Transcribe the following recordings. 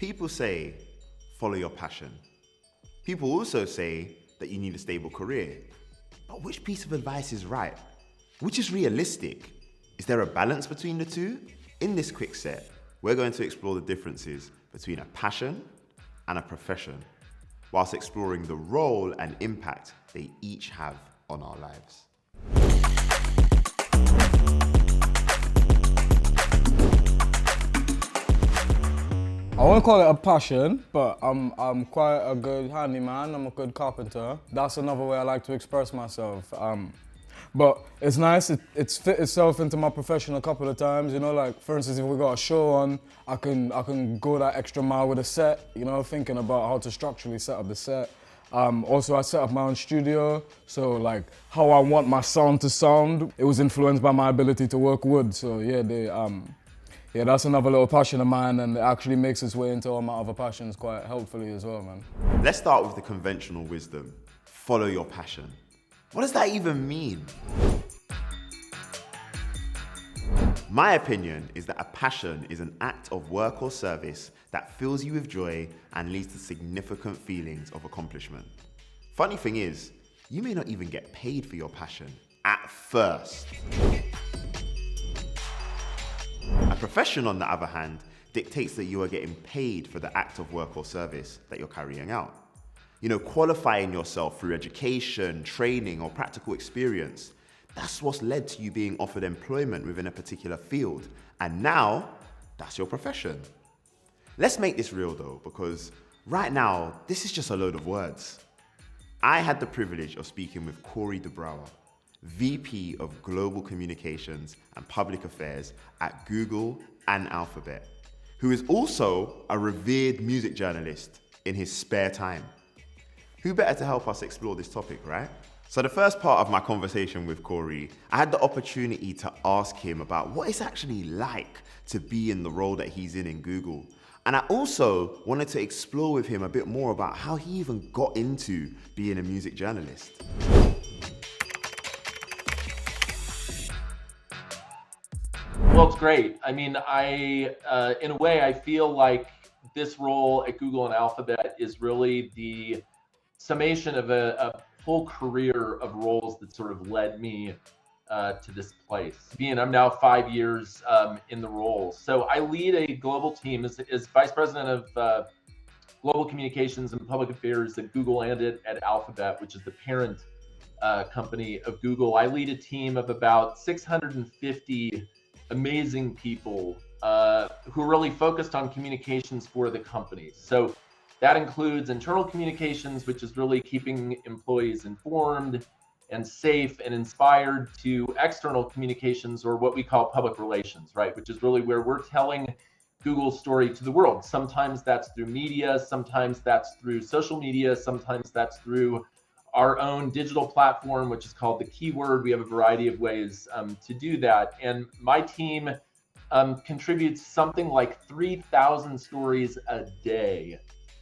People say, follow your passion. People also say that you need a stable career. But which piece of advice is right? Which is realistic? Is there a balance between the two? In this quick set, we're going to explore the differences between a passion and a profession, whilst exploring the role and impact they each have on our lives. I won't call it a passion, but I'm quite a good handyman. I'm a good carpenter. That's another way I like to express myself. But it's nice. It's fit itself into my profession a couple of times. You know, like for instance, if we got a show on, I can go that extra mile with a set. You know, thinking about how to structurally set up the set. Also, I set up my own studio, so like how I want my sound to sound, it was influenced by my ability to work wood. So yeah, that's another little passion of mine, and it actually makes its way into all my other passions quite helpfully as well, man. Let's start with the conventional wisdom. Follow your passion. What does that even mean? My opinion is that a passion is an act of work or service that fills you with joy and leads to significant feelings of accomplishment. Funny thing is, you may not even get paid for your passion at first. A profession, on the other hand, dictates that you are getting paid for the act of work or service that you're carrying out. You know, qualifying yourself through education, training, or practical experience, that's what's led to you being offered employment within a particular field. And now, that's your profession. Let's make this real though, because right now, this is just a load of words. I had the privilege of speaking with Corey DeBrouwer, VP of Global Communications and Public Affairs at Google and Alphabet, who is also a revered music journalist in his spare time. Who better to help us explore this topic, right? So the first part of my conversation with Corey, I had the opportunity to ask him about what it's actually like to be in the role that he's in Google. And I also wanted to explore with him a bit more about how he even got into being a music journalist. Well, it's great. I mean, in a way, I feel like this role at Google and Alphabet is really the summation of a whole career of roles that sort of led me to this place. I'm now 5 years in the role. So I lead a global team as Vice President of Global Communications and Public Affairs at Google and at Alphabet, which is the parent company of Google. I lead a team of about 650 amazing people who are really focused on communications for the company. So that includes internal communications, which is really keeping employees informed and safe and inspired, to external communications, or what we call public relations, right? Which is really where we're telling Google's story to the world. Sometimes that's through media, sometimes that's through social media, sometimes that's through our own digital platform, which is called The Keyword. We have a variety of ways to do that. And my team contributes something like 3,000 stories a day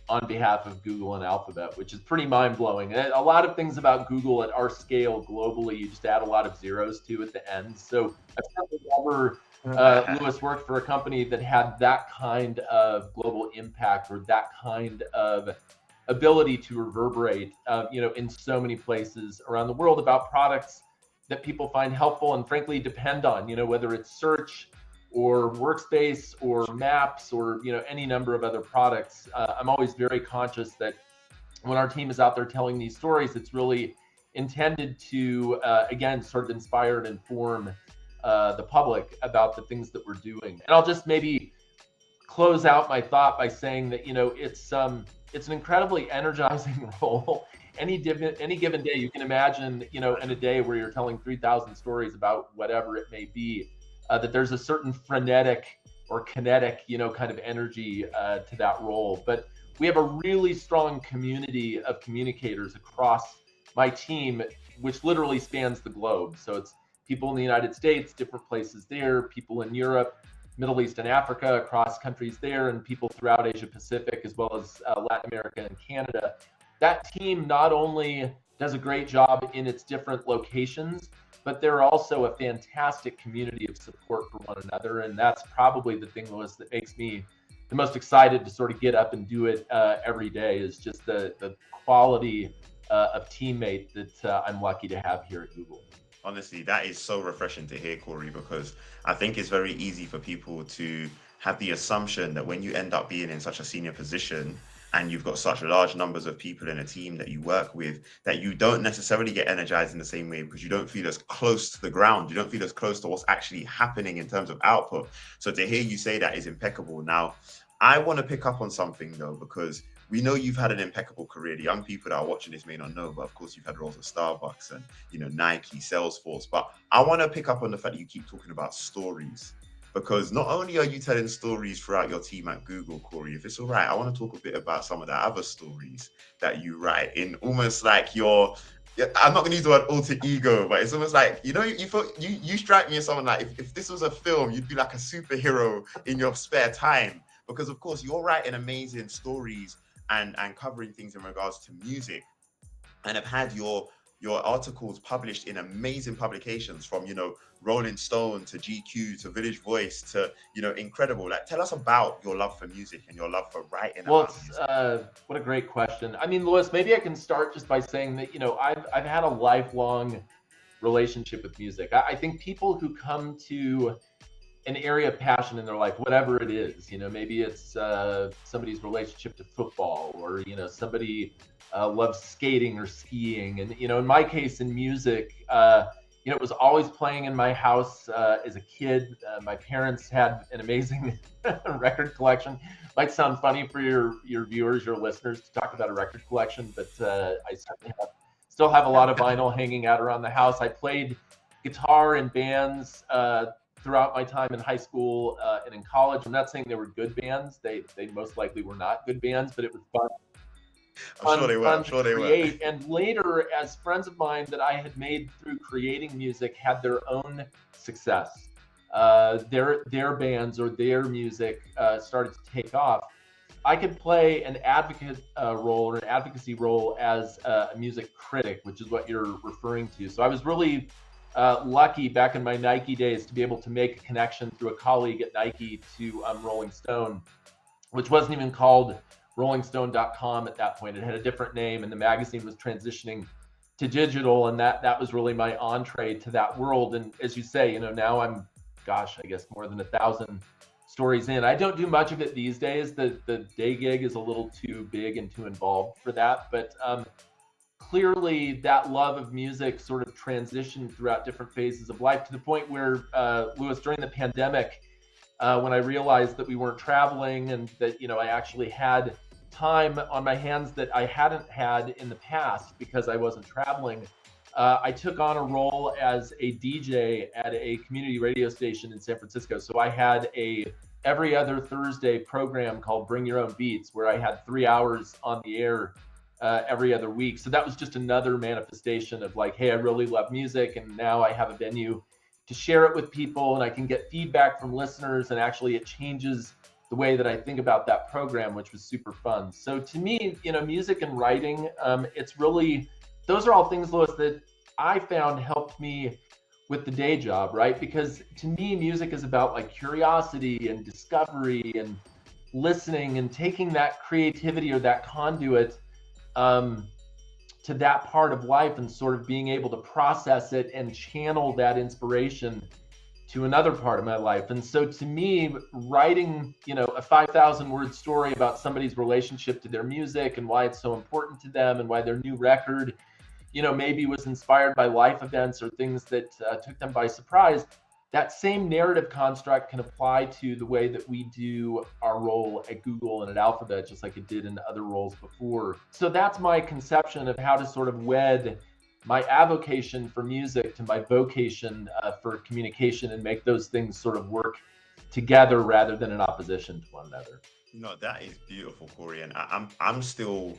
on behalf of Google and Alphabet, which is pretty mind-blowing. And a lot of things about Google at our scale globally, you just add a lot of zeros to at the end. So I've never Lewis worked for a company that had that kind of global impact, or that kind of ability to reverberate, in so many places around the world about products that people find helpful and frankly depend on, whether it's search or workspace or maps or, any number of other products. I'm always very conscious that when our team is out there telling these stories, it's really intended to, again, sort of inspire and inform the public about the things that we're doing. And I'll just maybe close out my thought by saying that, it's an incredibly energizing role. Any given day, you can imagine, in a day where you're telling 3,000 stories about whatever it may be, that there's a certain frenetic or kinetic, kind of energy to that role. But we have a really strong community of communicators across my team, which literally spans the globe. So it's people in the United States, different places there, people in Europe, Middle East and Africa, across countries there, and people throughout Asia Pacific, as well as Latin America and Canada. That team not only does a great job in its different locations, but they're also a fantastic community of support for one another. And that's probably the thing, Lewis, that makes me the most excited to sort of get up and do it every day, is just the quality of teammate that I'm lucky to have here at Google. Honestly, that is so refreshing to hear, Corey, because I think it's very easy for people to have the assumption that when you end up being in such a senior position and you've got such large numbers of people in a team that you work with, that you don't necessarily get energized in the same way because you don't feel as close to the ground. You don't feel as close to what's actually happening in terms of output. So to hear you say that is impeccable. Now, I want to pick up on something though, because we know you've had an impeccable career. The young people that are watching this may not know, but of course you've had roles at Starbucks and, you know, Nike, Salesforce. But I want to pick up on the fact that you keep talking about stories, because not only are you telling stories throughout your team at Google, Corey, if it's all right, I want to talk a bit about some of the other stories that you write in almost like your, I'm not going to use the word alter ego, but it's almost like, you know, you strike me as someone like, if this was a film, you'd be like a superhero in your spare time, because of course you're writing amazing stories and covering things in regards to music, and have had your articles published in amazing publications, from, you know, Rolling Stone to GQ to Village Voice to, you know, incredible. Like, tell us about your love for music and your love for writing about music. What a great question. I mean, Louis, maybe I can start just by saying that, you know, I've had a lifelong relationship with music. I think people who come to an area of passion in their life, whatever it is, you know, maybe it's somebody's relationship to football, or, you know, somebody loves skating or skiing. And, you know, in my case, in music, you know, it was always playing in my house as a kid. My parents had an amazing record collection. Might sound funny for your viewers, your listeners, to talk about a record collection, but I certainly still have a lot of vinyl hanging out around the house. I played guitar in bands throughout my time in high school and in college. I'm not saying they were good bands. They most likely were not good bands, but it was fun. I'm sure they were. And later, as friends of mine that I had made through creating music had their own success, their bands or their music started to take off, I could play an advocate role or an advocacy role as a music critic, which is what you're referring to. So I was really lucky back in my Nike days to be able to make a connection through a colleague at Nike to Rolling Stone, which wasn't even called rollingstone.com at that point. It had a different name, and the magazine was transitioning to digital, and that was really my entree to that world. And as you say, you know, now I'm, gosh, I guess more than 1,000 stories in. I don't do much of it these days. The day gig is a little too big and too involved for that, but clearly that love of music sort of transitioned throughout different phases of life, to the point where, Louis, during the pandemic, when I realized that we weren't traveling and that, you know, I actually had time on my hands that I hadn't had in the past because I wasn't traveling, I took on a role as a DJ at a community radio station in San Francisco. So I had a every other Thursday program called Bring Your Own Beats, where I had 3 hours on the air every other week. So that was just another manifestation of like, hey, I really love music, and now I have a venue to share it with people, and I can get feedback from listeners, and actually it changes the way that I think about that program, which was super fun. So to me, you know, music and writing, it's really, those are all things, Louis, that I found helped me with the day job, right? Because to me, music is about like curiosity and discovery and listening and taking that creativity or that conduit to that part of life and sort of being able to process it and channel that inspiration to another part of my life. And so to me, writing, you know, a 5,000 word story about somebody's relationship to their music and why it's so important to them and why their new record, you know, maybe was inspired by life events or things that took them by surprise, that same narrative construct can apply to the way that we do our role at Google and at Alphabet, just like it did in other roles before. So that's my conception of how to sort of wed my avocation for music to my vocation for communication, and make those things sort of work together rather than in opposition to one another. No, that is beautiful, Corey. And I'm still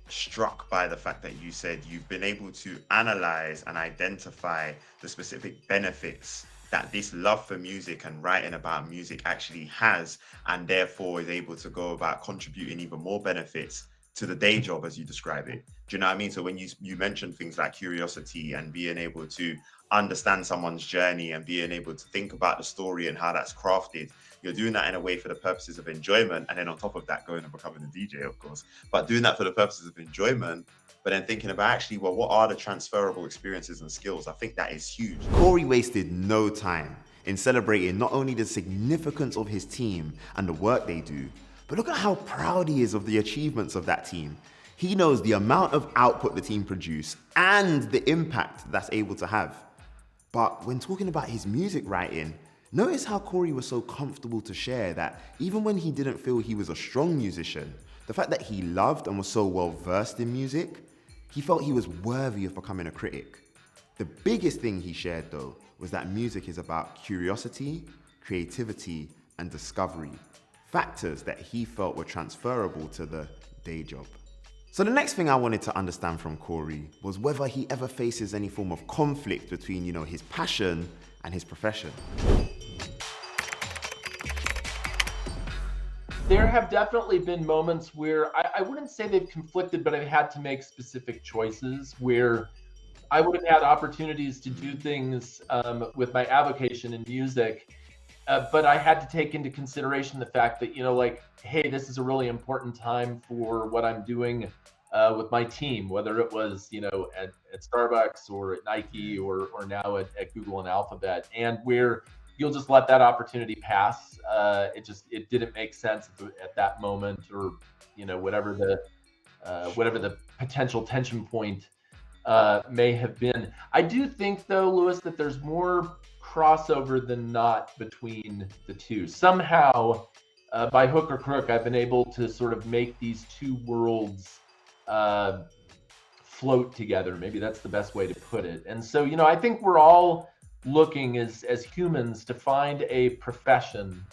struck by the fact that you said you've been able to analyze and identify the specific benefits that this love for music and writing about music actually has, and therefore is able to go about contributing even more benefits to the day job, as you describe it. Do you know what I mean? So when you mentioned things like curiosity and being able to understand someone's journey and being able to think about the story and how that's crafted, you're doing that in a way for the purposes of enjoyment, and then on top of that, going and becoming a DJ, of course, but doing that for the purposes of enjoyment, but then thinking about actually, well, what are the transferable experiences and skills? I think that is huge. Corey wasted no time in celebrating not only the significance of his team and the work they do, but look at how proud he is of the achievements of that team. He knows the amount of output the team produce and the impact that's able to have. But when talking about his music writing, notice how Corey was so comfortable to share that even when he didn't feel he was a strong musician, the fact that he loved and was so well versed in music, he felt he was worthy of becoming a critic. The biggest thing he shared though was that music is about curiosity, creativity, and discovery, factors that he felt were transferable to the day job. So the next thing I wanted to understand from Corey was whether he ever faces any form of conflict between, his passion and his profession. There have definitely been moments where I wouldn't say they've conflicted, but I've had to make specific choices where I would have had opportunities to do things with my avocation in music, but I had to take into consideration the fact that, hey, this is a really important time for what I'm doing with my team, whether it was, at Starbucks or at Nike or now at Google and Alphabet, and where you'll just let that opportunity pass. It didn't make sense at that moment, or whatever the potential tension point may have been. I do think though, Lewis, that there's more crossover than not between the two. Somehow, by hook or crook, I've been able to sort of make these two worlds float together. Maybe that's the best way to put it. And so, I think we're all looking as humans to find a profession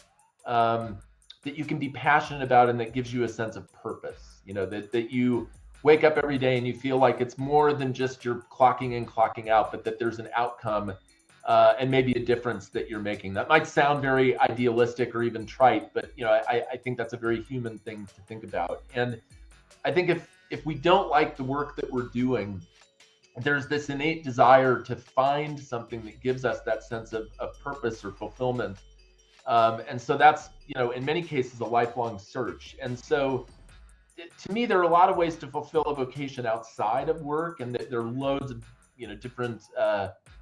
that you can be passionate about and that gives you a sense of purpose, that you wake up every day and you feel like it's more than just you're clocking in, clocking out, but that there's an outcome and maybe a difference that you're making. That might sound very idealistic or even trite, but I think that's a very human thing to think about. And I think if we don't like the work that we're doing, there's this innate desire to find something that gives us that sense of purpose or fulfillment. And so that's, in many cases, a lifelong search. And so to me, there are a lot of ways to fulfill a vocation outside of work, and there are loads of, different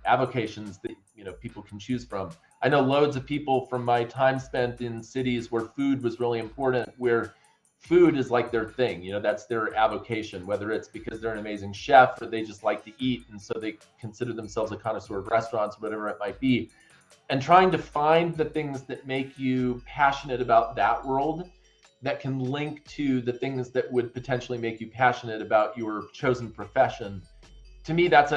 avocations that, people can choose from. I know loads of people from my time spent in cities where food was really important, where food is like their thing, that's their avocation, whether it's because they're an amazing chef or they just like to eat, and so they consider themselves a connoisseur of restaurants, whatever it might be. And trying to find the things that make you passionate about that world that can link to the things that would potentially make you passionate about your chosen profession. To me, that's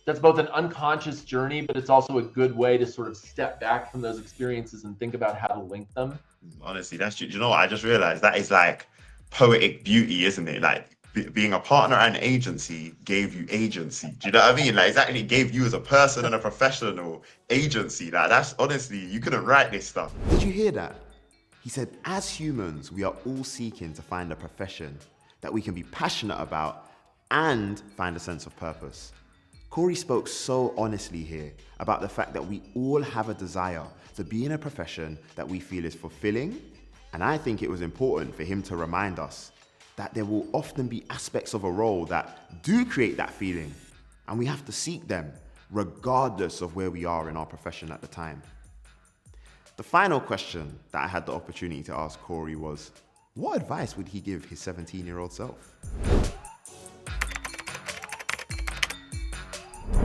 that's both an unconscious journey, but it's also a good way to sort of step back from those experiences and think about how to link them. Honestly, that's true. Do you know what? I just realized that is like poetic beauty, isn't it? Like being a partner at an agency gave you agency. Do you know what I mean? Like exactly, it gave you as a person and a professional agency. Like that's honestly, you couldn't write this stuff. Did you hear that? He said, as humans, we are all seeking to find a profession that we can be passionate about and find a sense of purpose. Corey spoke so honestly here about the fact that we all have a desire to be in a profession that we feel is fulfilling, and I think it was important for him to remind us that there will often be aspects of a role that do create that feeling, and we have to seek them regardless of where we are in our profession at the time. The final question that I had the opportunity to ask Corey was, what advice would he give his 17-year-old self?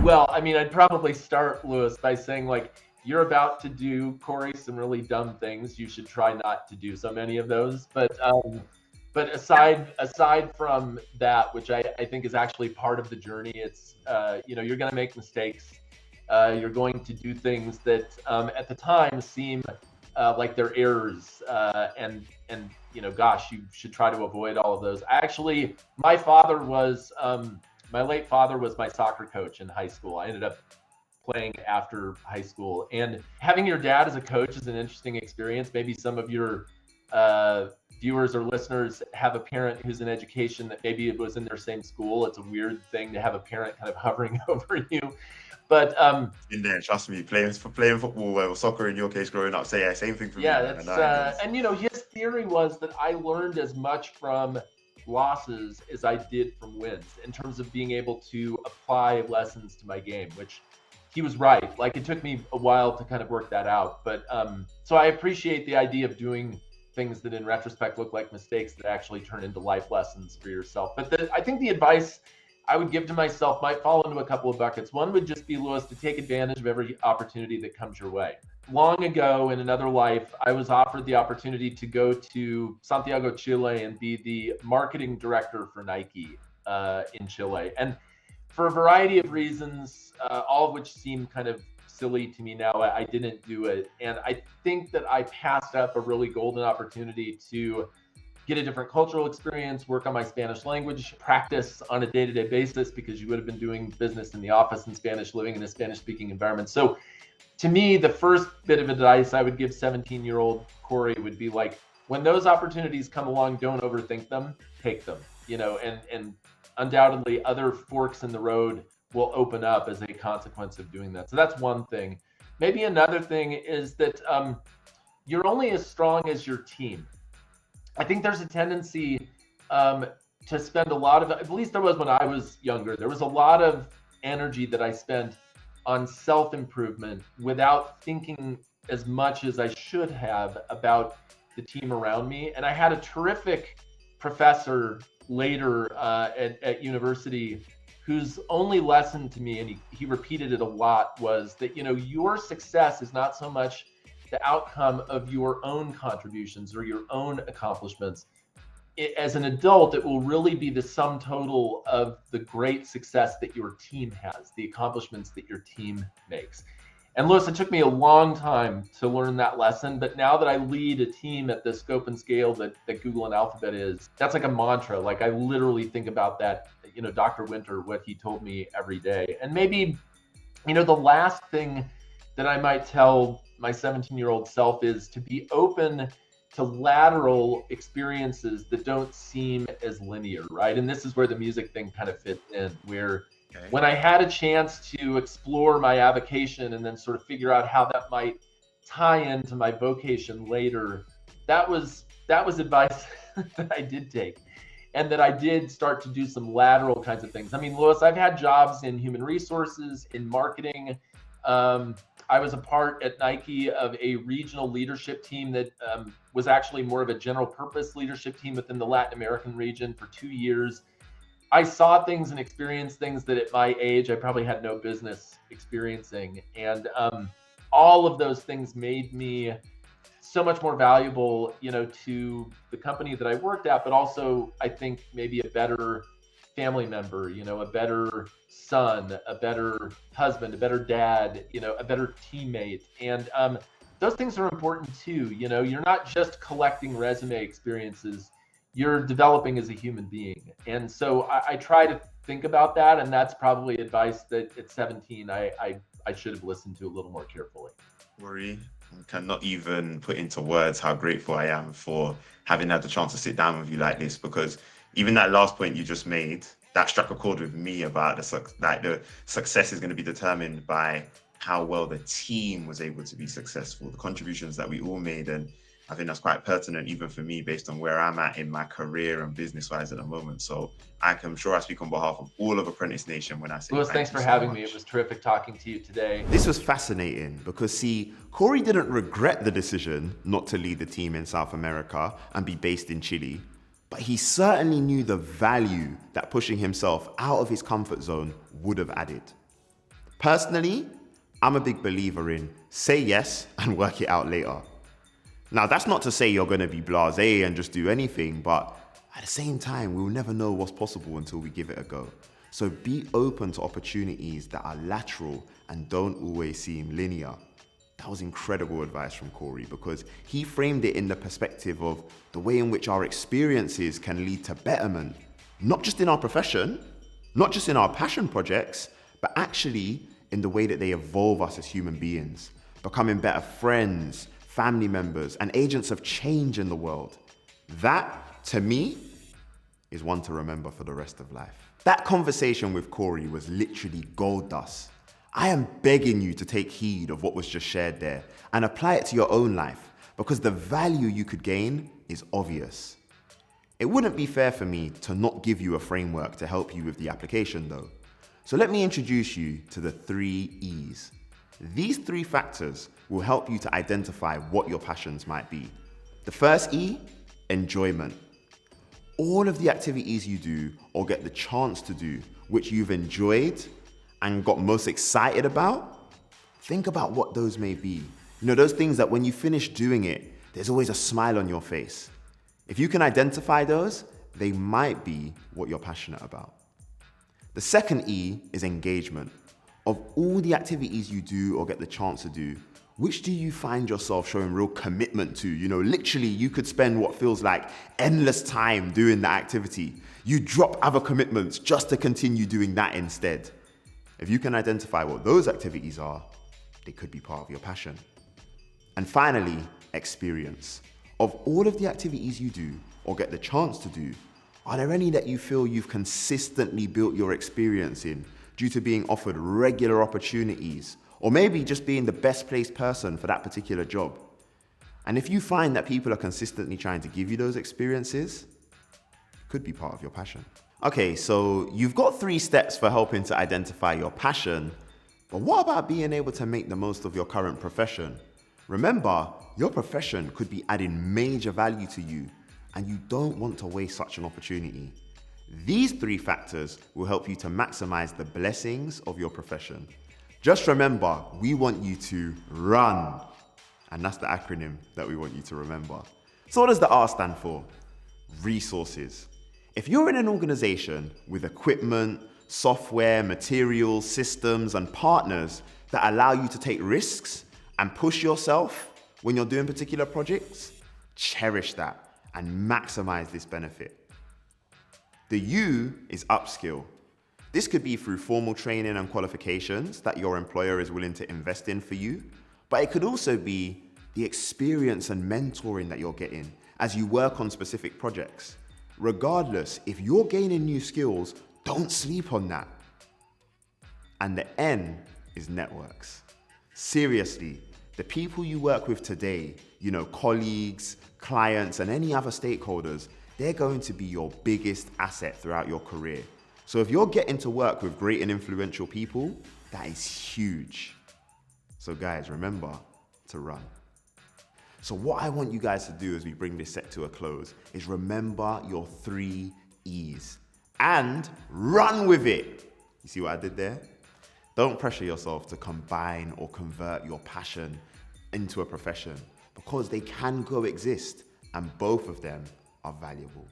Well, I mean, I'd probably start, Lewis, by saying, you're about to do, Corey, some really dumb things. You should try not to do so many of those. But aside from that, which I think is actually part of the journey, it's you're going to make mistakes. You're going to do things that at the time seem like they're errors, and gosh, you should try to avoid all of those. My late father was my soccer coach in high school. I ended up playing after high school, and having your dad as a coach is an interesting experience. Maybe some of your viewers or listeners have a parent who's in education that maybe it was in their same school. It's a weird thing to have a parent kind of hovering over you. But In there, trust me, playing football or soccer in your case growing up, same thing for yeah, me. that's Man. and his theory was that I learned as much from losses as I did from wins in terms of being able to apply lessons to my game, which he was right. Like, it took me a while to kind of work that out, but so I appreciate the idea of doing things that in retrospect look like mistakes that actually turn into life lessons for yourself. But I think the advice I would give to myself might fall into a couple of buckets. One would just be, Lewis, to take advantage of every opportunity that comes your way. Long ago in another life, I was offered the opportunity to go to Santiago, Chile, and be the marketing director for Nike in Chile. And for a variety of reasons, all of which seem kind of silly to me now, I didn't do it. And I think that I passed up a really golden opportunity to get a different cultural experience, work on my Spanish language, practice on a day-to-day basis, because you would have been doing business in the office in Spanish, living in a Spanish-speaking environment. So to me, the first bit of advice I would give 17-year-old Corey would be like, when those opportunities come along, don't overthink them, take them, and undoubtedly other forks in the road will open up as a consequence of doing that. So that's one thing. Maybe another thing is that you're only as strong as your team. I think there's a tendency to spend a lot of, at least there was when I was younger, there was a lot of energy that I spent on self-improvement without thinking as much as I should have about the team around me. And I had a terrific professor later at university whose only lesson to me, and he repeated it a lot, was that, your success is not so much the outcome of your own contributions or your own accomplishments. As an adult, it will really be the sum total of the great success that your team has, the accomplishments that your team makes. And Lewis, it took me a long time to learn that lesson, but now that I lead a team at the scope and scale that Google and Alphabet is, that's like a mantra. Like, I literally think about that, Dr. Winter, what he told me every day. And maybe, the last thing that I might tell my 17-year-old self is to be open to lateral experiences that don't seem as linear, right? And this is where the music thing kind of fits in, where when I had a chance to explore my avocation and then sort of figure out how that might tie into my vocation later, that was advice that I did take, and that I did start to do some lateral kinds of things. I mean, Lewis, I've had jobs in human resources, in marketing. I was a part at Nike of a regional leadership team that was actually more of a general purpose leadership team within the Latin American region for 2 years. I saw things and experienced things that at my age I probably had no business experiencing. And all of those things made me so much more valuable, to the company that I worked at, but also I think maybe a better family member, a better son, a better husband, a better dad, a better teammate. And those things are important too. You're not just collecting resume experiences, you're developing as a human being. And so I try to think about that. And that's probably advice that at 17, I should have listened to a little more carefully. Rory, I cannot even put into words how grateful I am for having had the chance to sit down with you like this, because even that last point you just made, that struck a chord with me about the success is going to be determined by how well the team was able to be successful, the contributions that we all made. And I think that's quite pertinent even for me based on where I'm at in my career and business-wise at the moment. So I'm sure I speak on behalf of all of Apprentice Nation when I say Lewis, thanks for having me. It was terrific talking to you today. This was fascinating because, see, Corey didn't regret the decision not to lead the team in South America and be based in Chile, but he certainly knew the value that pushing himself out of his comfort zone would have added. Personally, I'm a big believer in say yes and work it out later. Now, that's not to say you're going to be blasé and just do anything, but at the same time, we'll never know what's possible until we give it a go. So be open to opportunities that are lateral and don't always seem linear. That was incredible advice from Corey, because he framed it in the perspective of the way in which our experiences can lead to betterment, not just in our profession, not just in our passion projects, but actually in the way that they evolve us as human beings, becoming better friends, family members, and agents of change in the world. That, to me, is one to remember for the rest of life. That conversation with Corey was literally gold dust. I am begging you to take heed of what was just shared there and apply it to your own life, because the value you could gain is obvious. It wouldn't be fair for me to not give you a framework to help you with the application though. So let me introduce you to the 3 E's. These 3 factors will help you to identify what your passions might be. The first E, enjoyment. All of the activities you do or get the chance to do, which you've enjoyed and got most excited about, think about what those may be. You know, those things that when you finish doing it, there's always a smile on your face. If you can identify those, they might be what you're passionate about. The second E is engagement. Of all the activities you do or get the chance to do, which do you find yourself showing real commitment to? You know, literally you could spend what feels like endless time doing that activity. You drop other commitments just to continue doing that instead. If you can identify what those activities are, they could be part of your passion. And finally, experience. Of all of the activities you do or get the chance to do, are there any that you feel you've consistently built your experience in due to being offered regular opportunities, or maybe just being the best placed person for that particular job? And if you find that people are consistently trying to give you those experiences, it could be part of your passion. Okay, so you've got 3 steps for helping to identify your passion, but what about being able to make the most of your current profession? Remember, your profession could be adding major value to you, and you don't want to waste such an opportunity. These 3 factors will help you to maximize the blessings of your profession. Just remember, we want you to run. And that's the acronym that we want you to remember. So what does the R stand for? Resources. If you're in an organization with equipment, software, materials, systems, and partners that allow you to take risks and push yourself when you're doing particular projects, cherish that and maximize this benefit. The U is upskill. This could be through formal training and qualifications that your employer is willing to invest in for you, but it could also be the experience and mentoring that you're getting as you work on specific projects. Regardless, if you're gaining new skills, don't sleep on that. And the N is networks. Seriously, the people you work with today, you know, colleagues, clients, and any other stakeholders, they're going to be your biggest asset throughout your career. So if you're getting to work with great and influential people, that is huge. So guys, remember to run. So what I want you guys to do as we bring this set to a close is remember your 3 E's and run with it. You see what I did there? Don't pressure yourself to combine or convert your passion into a profession, because they can coexist and both of them are valuable.